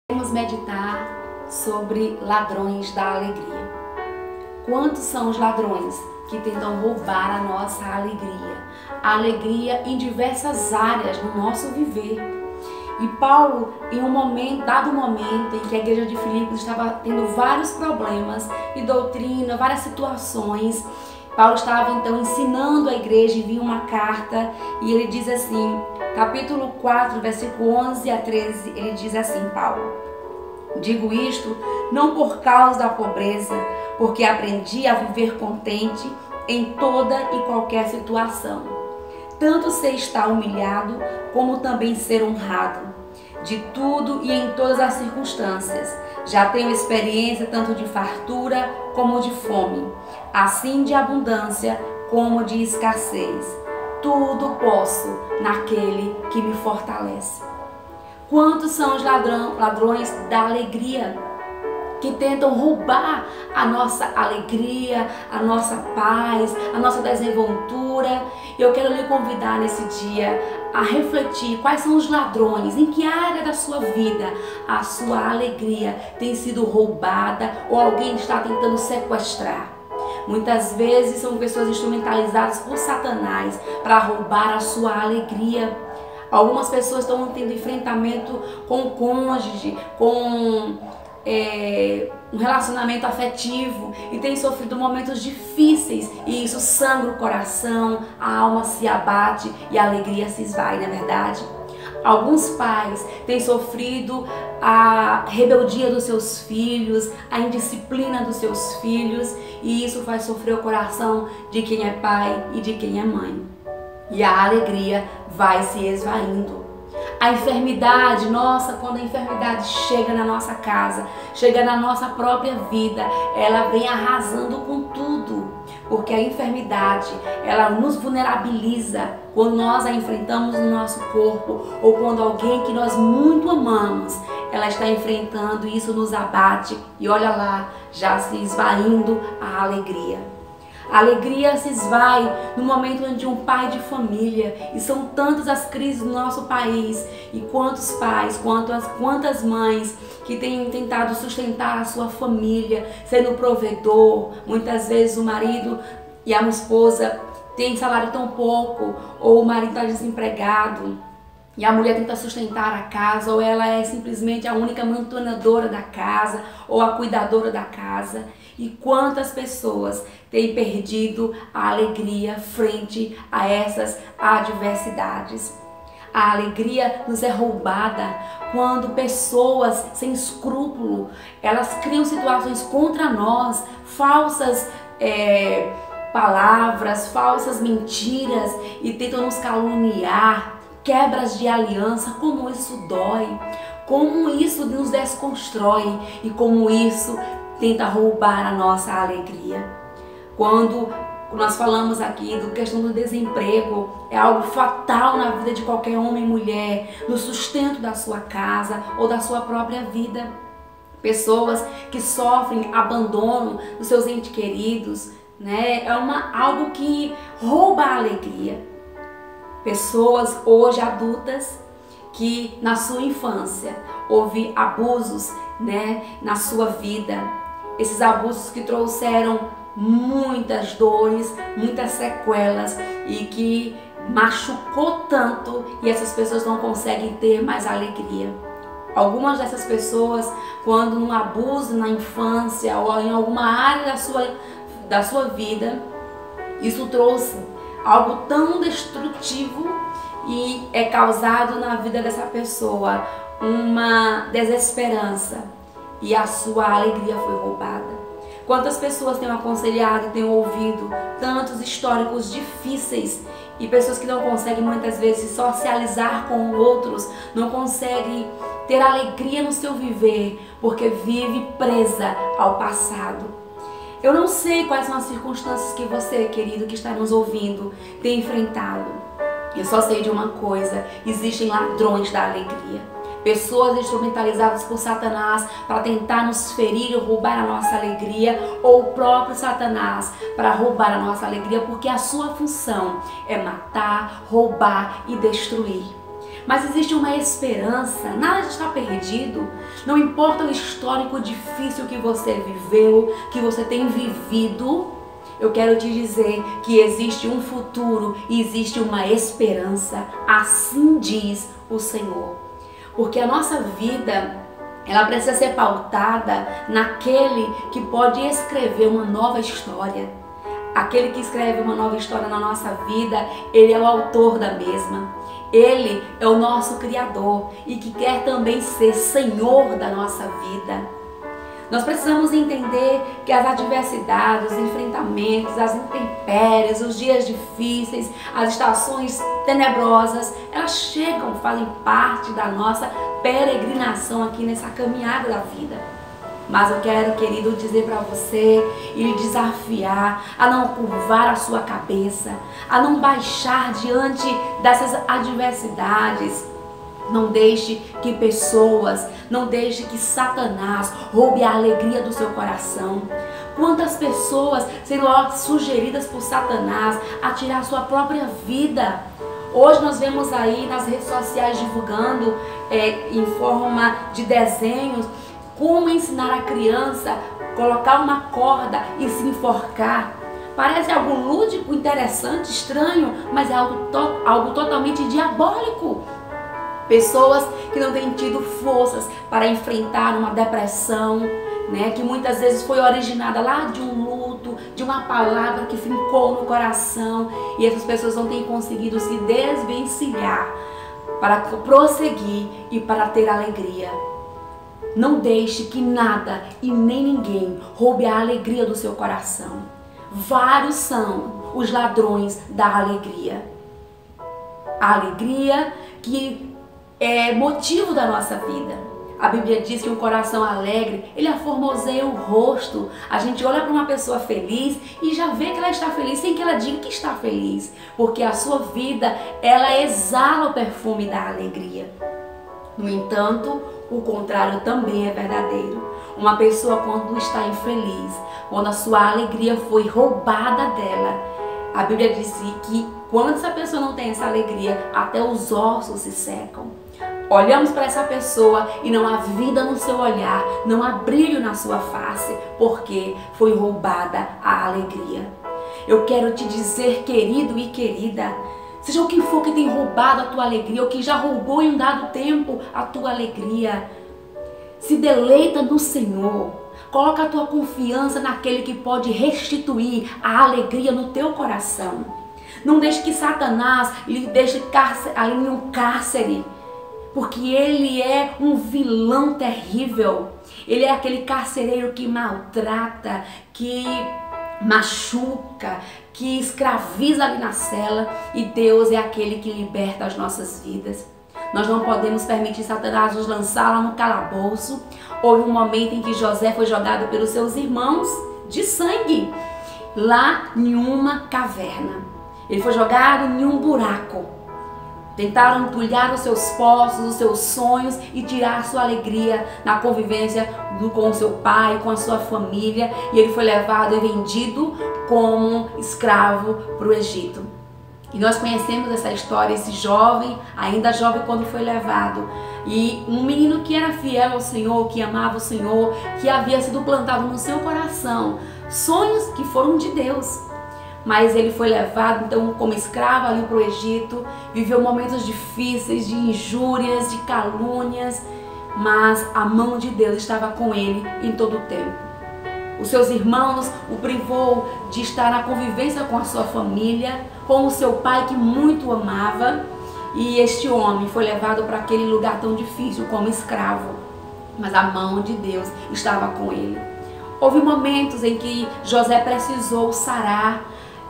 Vamos meditar sobre ladrões da alegria. Quantos são os ladrões que tentam roubar a nossa alegria? A alegria em diversas áreas no nosso viver. E Paulo, em dado momento em que a igreja de Filipos estava tendo vários problemas e doutrina, várias situações, Paulo estava então ensinando a igreja, envia uma carta e ele diz assim, capítulo 4, versículo 11 a 13, ele diz assim, Paulo: digo isto não por causa da pobreza, porque aprendi a viver contente em toda e qualquer situação. Tanto sei estar humilhado, como também ser honrado. De tudo e em todas as circunstâncias. Já tenho experiência tanto de fartura como de fome, assim de abundância como de escassez. Tudo posso naquele que me fortalece. Quantos são os ladrões da alegria que tentam roubar a nossa alegria, a nossa paz, a nossa desenvoltura? Eu quero lhe convidar nesse dia a refletir quais são os ladrões, em que área da sua vida a sua alegria tem sido roubada ou alguém está tentando sequestrar. Muitas vezes são pessoas instrumentalizadas por Satanás para roubar a sua alegria. Algumas pessoas estão tendo enfrentamento com o cônjuge, com um relacionamento afetivo e têm sofrido momentos difíceis e isso sangra o coração, a alma se abate e a alegria se esvai, não é verdade? Alguns pais têm sofrido a rebeldia dos seus filhos, a indisciplina dos seus filhos e isso faz sofrer o coração de quem é pai e de quem é mãe. E a alegria vai se esvaindo. A enfermidade, nossa, quando a enfermidade chega na nossa casa, chega na nossa própria vida, ela vem arrasando com tudo. Porque a enfermidade, ela nos vulnerabiliza quando nós a enfrentamos no nosso corpo ou quando alguém que nós muito amamos, ela está enfrentando e isso nos abate e olha lá, já se esvaindo a alegria. A alegria se esvai no momento onde um pai de família, e são tantas as crises no nosso país, e quantos pais, quantas mães que têm tentado sustentar a sua família, sendo provedor. Muitas vezes o marido e a esposa têm salário tão pouco, ou o marido está desempregado, e a mulher tenta sustentar a casa, ou ela é simplesmente a única mantenedora da casa, ou a cuidadora da casa. E quantas pessoas têm perdido a alegria frente a essas adversidades. A alegria nos é roubada quando pessoas sem escrúpulo, elas criam situações contra nós, falsas palavras, falsas mentiras e tentam nos caluniar. Quebras de aliança, como isso dói, como isso nos desconstrói e como isso tenta roubar a nossa alegria. Quando nós falamos aqui da questão do desemprego, é algo fatal na vida de qualquer homem e mulher, no sustento da sua casa ou da sua própria vida. Pessoas que sofrem abandono dos seus entes queridos, né? Algo que rouba a alegria. Pessoas hoje adultas que na sua infância houve abusos, né, na sua vida. Esses abusos que trouxeram muitas dores, muitas sequelas e que machucou tanto e essas pessoas não conseguem ter mais alegria. Algumas dessas pessoas, quando um abuso na infância ou em alguma área da sua vida, isso trouxe algo tão destrutivo e é causado na vida dessa pessoa uma desesperança e a sua alegria foi roubada. Quantas pessoas têm aconselhado e têm ouvido tantos históricos difíceis e pessoas que não conseguem muitas vezes socializar com outros, não conseguem ter alegria no seu viver porque vive presa ao passado. Eu não sei quais são as circunstâncias que você, querido, que está nos ouvindo, tem enfrentado. Eu só sei de uma coisa: existem ladrões da alegria. pessoas instrumentalizadas por Satanás para tentar nos ferir ou roubar a nossa alegria, ou o próprio Satanás para roubar a nossa alegria, porque a sua função é matar, roubar e destruir. Mas existe uma esperança, nada está perdido. Não importa o histórico difícil que você viveu, que você tem vivido, eu quero te dizer que existe um futuro e existe uma esperança, assim diz o Senhor. Porque a nossa vida, ela precisa ser pautada naquele que pode escrever uma nova história. Aquele que escreve uma nova história na nossa vida, ele é o autor da mesma. Ele é o nosso Criador e que quer também ser Senhor da nossa vida. Nós precisamos entender que as adversidades, os enfrentamentos, as intempéries, os dias difíceis, as estações tenebrosas, elas chegam, fazem parte da nossa peregrinação aqui nessa caminhada da vida. Mas eu quero, querido, dizer para você e lhe desafiar a não curvar a sua cabeça, a não baixar diante dessas adversidades. Não deixe que pessoas, não deixe que Satanás roube a alegria do seu coração. Quantas pessoas serão sugeridas por Satanás a tirar a sua própria vida? Hoje nós vemos aí nas redes sociais divulgando em forma de desenhos como ensinar a criança a colocar uma corda e se enforcar. Parece algo lúdico, interessante, estranho, mas é algo totalmente diabólico. Pessoas que não têm tido forças para enfrentar uma depressão, né, que muitas vezes foi originada lá de um luto, de uma palavra que fincou no coração, e essas pessoas não têm conseguido se desvencilhar para prosseguir e para ter alegria. Não deixe que nada e nem ninguém roube a alegria do seu coração. Vários são os ladrões da alegria. A alegria que é motivo da nossa vida. A Bíblia diz que um coração alegre, ele aformoseia o rosto. A gente olha para uma pessoa feliz e já vê que ela está feliz sem que ela diga que está feliz. Porque a sua vida, ela exala o perfume da alegria. No entanto, o contrário também é verdadeiro. Uma pessoa, quando está infeliz, quando a sua alegria foi roubada dela, a Bíblia diz que quando essa pessoa não tem essa alegria, até os ossos se secam. Olhamos para essa pessoa e não há vida no seu olhar, não há brilho na sua face, porque foi roubada a alegria. Eu quero te dizer, querido e querida, seja o que for que tem roubado a tua alegria, ou que já roubou em um dado tempo a tua alegria, se deleita no Senhor. Coloca a tua confiança naquele que pode restituir a alegria no teu coração. Não deixe que Satanás lhe deixe ali em um cárcere, porque ele é um vilão terrível. Ele é aquele carcereiro que maltrata, que machuca, que escraviza ali na cela, e Deus é aquele que liberta as nossas vidas. Nós não podemos permitir Satanás nos lançar lá no calabouço. Houve um momento em que José foi jogado pelos seus irmãos de sangue lá em uma caverna. Ele foi jogado em um buraco. Tentaram entulhar os seus poços, os seus sonhos e tirar a sua alegria na convivência com o seu pai, com a sua família. E ele foi levado e vendido como escravo para o Egito. E nós conhecemos essa história, esse jovem, ainda jovem quando foi levado. E um menino que era fiel ao Senhor, que amava o Senhor, que havia sido plantado no seu coração sonhos que foram de Deus. Mas ele foi levado então como escravo ali para o Egito, viveu momentos difíceis, de injúrias, de calúnias, mas a mão de Deus estava com ele em todo o tempo. Os seus irmãos o privou de estar na convivência com a sua família, com o seu pai que muito o amava, e este homem foi levado para aquele lugar tão difícil como escravo, mas a mão de Deus estava com ele. Houve momentos em que José precisou sarar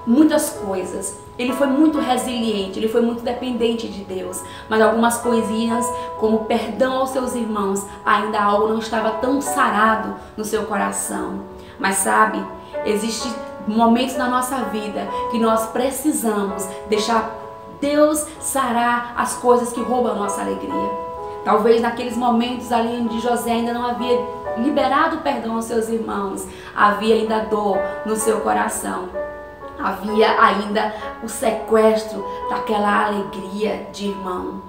muitas coisas. Ele foi muito resiliente, ele foi muito dependente de Deus, mas algumas coisinhas, como perdão aos seus irmãos, ainda algo não estava tão sarado no seu coração. Mas sabe, existem momentos na nossa vida que nós precisamos deixar Deus sarar as coisas que roubam a nossa alegria. Talvez naqueles momentos ali onde José ainda não havia liberado perdão aos seus irmãos, havia ainda dor no seu coração. Havia ainda o sequestro daquela alegria de irmão.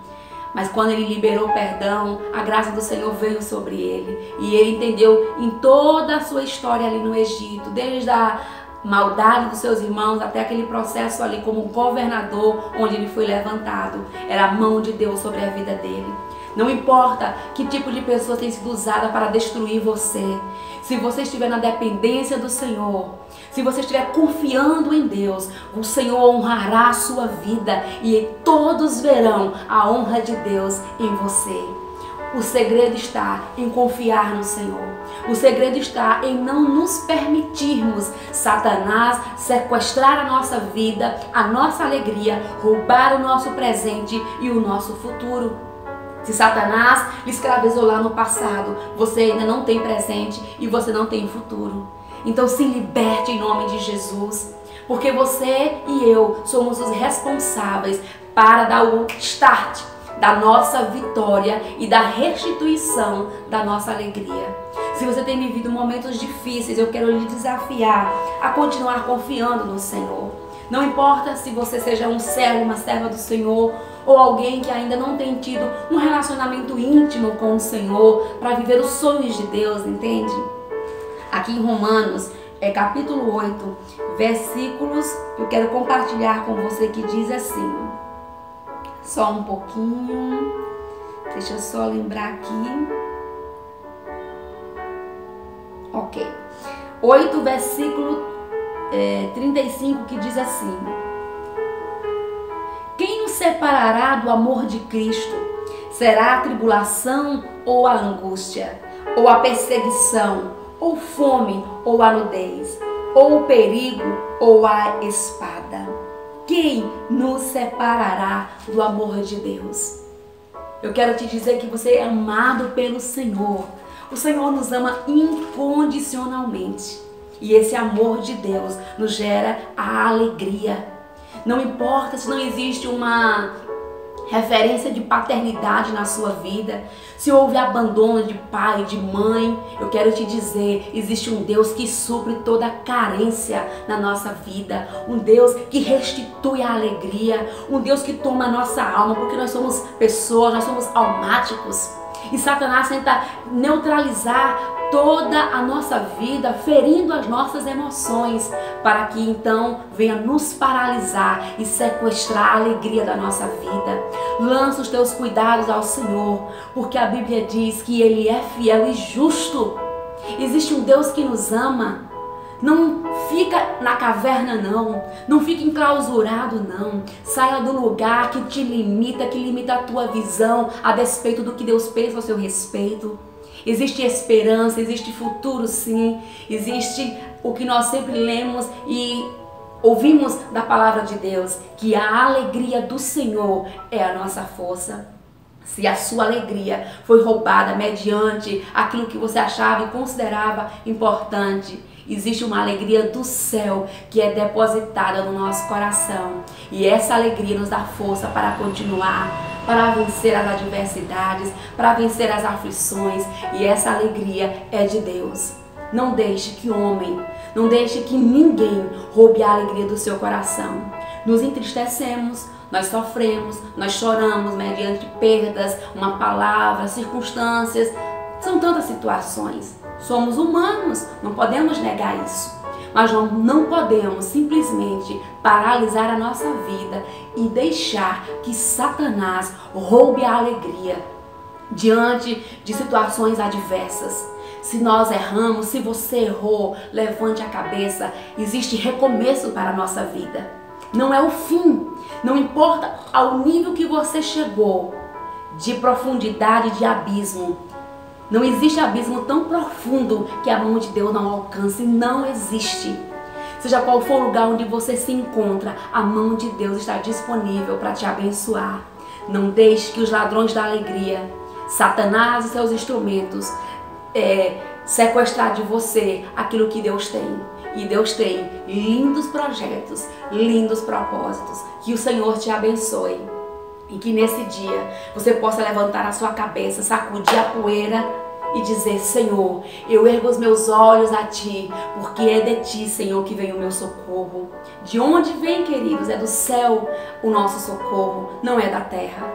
Mas quando ele liberou perdão, a graça do Senhor veio sobre ele. E ele entendeu em toda a sua história ali no Egito, desde a maldade dos seus irmãos até aquele processo ali como governador, onde ele foi levantado. Era a mão de Deus sobre a vida dele. Não importa que tipo de pessoa tem sido usada para destruir você. Se você estiver na dependência do Senhor, se você estiver confiando em Deus, o Senhor honrará a sua vida e todos verão a honra de Deus em você. O segredo está em confiar no Senhor. O segredo está em não nos permitirmos Satanás sequestrar a nossa vida, a nossa alegria, roubar o nosso presente e o nosso futuro. Se Satanás lhe escravizou lá no passado, você ainda não tem presente e você não tem futuro. Então se liberte em nome de Jesus, porque você e eu somos os responsáveis para dar o start da nossa vitória e da restituição da nossa alegria. Se você tem vivido momentos difíceis, eu quero lhe desafiar a continuar confiando no Senhor. Não importa se você seja um servo, uma serva do Senhor, ou alguém que ainda não tem tido um relacionamento íntimo com o Senhor para viver os sonhos de Deus, entende? Aqui em Romanos, capítulo 8, versículos, eu quero compartilhar com você que diz assim. Só um pouquinho, deixa eu só lembrar aqui. Ok. 8, versículo 35, que diz assim: quem nos separará do amor de Cristo? Será a tribulação ou a angústia? Ou a perseguição? Ou fome? Ou a nudez? Ou o perigo? Ou a espada? Quem nos separará do amor de Deus? Eu quero te dizer que você é amado pelo Senhor. O Senhor nos ama incondicionalmente. E esse amor de Deus nos gera a alegria. Não importa se não existe uma referência de paternidade na sua vida, se houve abandono de pai, de mãe, eu quero te dizer, existe um Deus que supre toda carência na nossa vida, um Deus que restitui a alegria, um Deus que toma a nossa alma, porque nós somos pessoas, nós somos almáticos. E Satanás tenta neutralizar toda a nossa vida, ferindo as nossas emoções, para que então venha nos paralisar e sequestrar a alegria da nossa vida. Lança os teus cuidados ao Senhor, porque a Bíblia diz que Ele é fiel e justo. Existe um Deus que nos ama. Não fica na caverna não, não fica enclausurado não, saia do lugar que te limita, que limita a tua visão a despeito do que Deus pensa ao seu respeito. Existe esperança, existe futuro sim, existe o que nós sempre lemos e ouvimos da palavra de Deus, que a alegria do Senhor é a nossa força. Se a sua alegria foi roubada mediante aquilo que você achava e considerava importante, existe uma alegria do céu que é depositada no nosso coração. E essa alegria nos dá força para continuar, para vencer as adversidades, para vencer as aflições. E essa alegria é de Deus. Não deixe que homem, não deixe que ninguém roube a alegria do seu coração. Nos entristecemos, nós sofremos, nós choramos mediante perdas, uma palavra, circunstâncias. São tantas situações. Somos humanos, não podemos negar isso. Mas não podemos simplesmente paralisar a nossa vida e deixar que Satanás roube a alegria diante de situações adversas. Se nós erramos, se você errou, levante a cabeça. Existe recomeço para a nossa vida. Não é o fim. Não importa ao nível que você chegou de profundidade, de abismo. Não existe abismo tão profundo que a mão de Deus não alcance. Não existe. Seja qual for o lugar onde você se encontra, a mão de Deus está disponível para te abençoar. Não deixe que os ladrões da alegria, Satanás e seus instrumentos, sequestrar de você aquilo que Deus tem. E Deus tem lindos projetos, lindos propósitos. Que o Senhor te abençoe. E que nesse dia você possa levantar a sua cabeça, sacudir a poeira e dizer: Senhor, eu ergo os meus olhos a Ti, porque é de Ti, Senhor, que vem o meu socorro. De onde vem, queridos? É do céu o nosso socorro, não é da terra.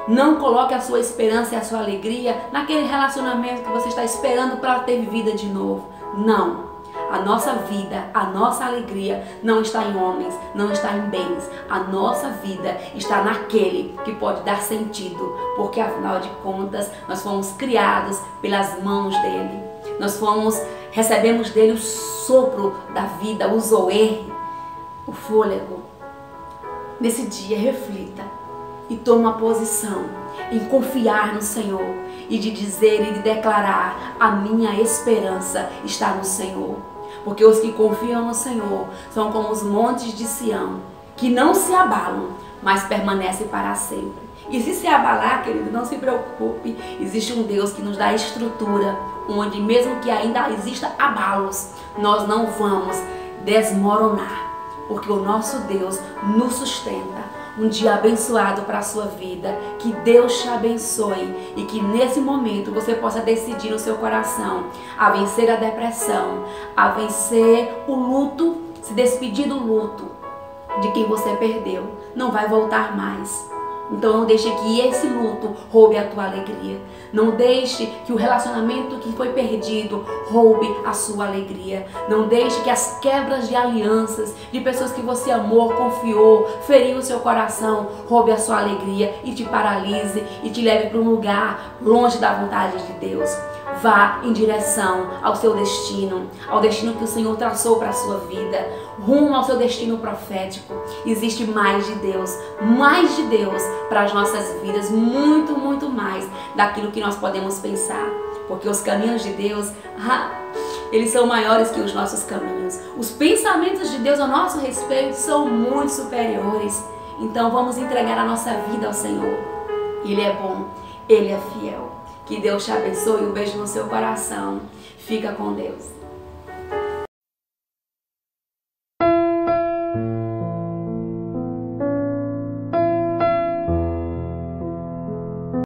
Não coloque a sua esperança e a sua alegria naquele relacionamento que você está esperando para ter vida de novo. Não. A nossa vida, a nossa alegria não está em homens, não está em bens. A nossa vida está naquele que pode dar sentido, porque afinal de contas nós fomos criados pelas mãos dele. Recebemos dele o sopro da vida, o zoe, o fôlego. Nesse dia reflita e tome uma posição em confiar no Senhor e de dizer e de declarar: a minha esperança está no Senhor. Porque os que confiam no Senhor são como os montes de Sião, que não se abalam, mas permanecem para sempre. E se abalar, querido, não se preocupe. Existe um Deus que nos dá estrutura, onde mesmo que ainda exista abalos, nós não vamos desmoronar. Porque o nosso Deus nos sustenta. Um dia abençoado para a sua vida. Que Deus te abençoe e que nesse momento você possa decidir no seu coração a vencer a depressão, a vencer o luto, se despedir do luto de quem você perdeu. Não vai voltar mais. Então não deixe que esse luto roube a tua alegria. Não deixe que o relacionamento que foi perdido roube a sua alegria. Não deixe que as quebras de alianças, de pessoas que você amou, confiou, feriu o seu coração, roube a sua alegria e te paralise e te leve para um lugar longe da vontade de Deus. Vá em direção ao seu destino, ao destino que o Senhor traçou para a sua vida, rumo ao seu destino profético. Existe mais de Deus para as nossas vidas, muito, muito mais daquilo que nós podemos pensar. Porque os caminhos de Deus, eles são maiores que os nossos caminhos. Os pensamentos de Deus a nosso respeito são muito superiores. Então vamos entregar a nossa vida ao Senhor. Ele é bom, Ele é fiel. Que Deus te abençoe, um beijo no seu coração. Fica com Deus.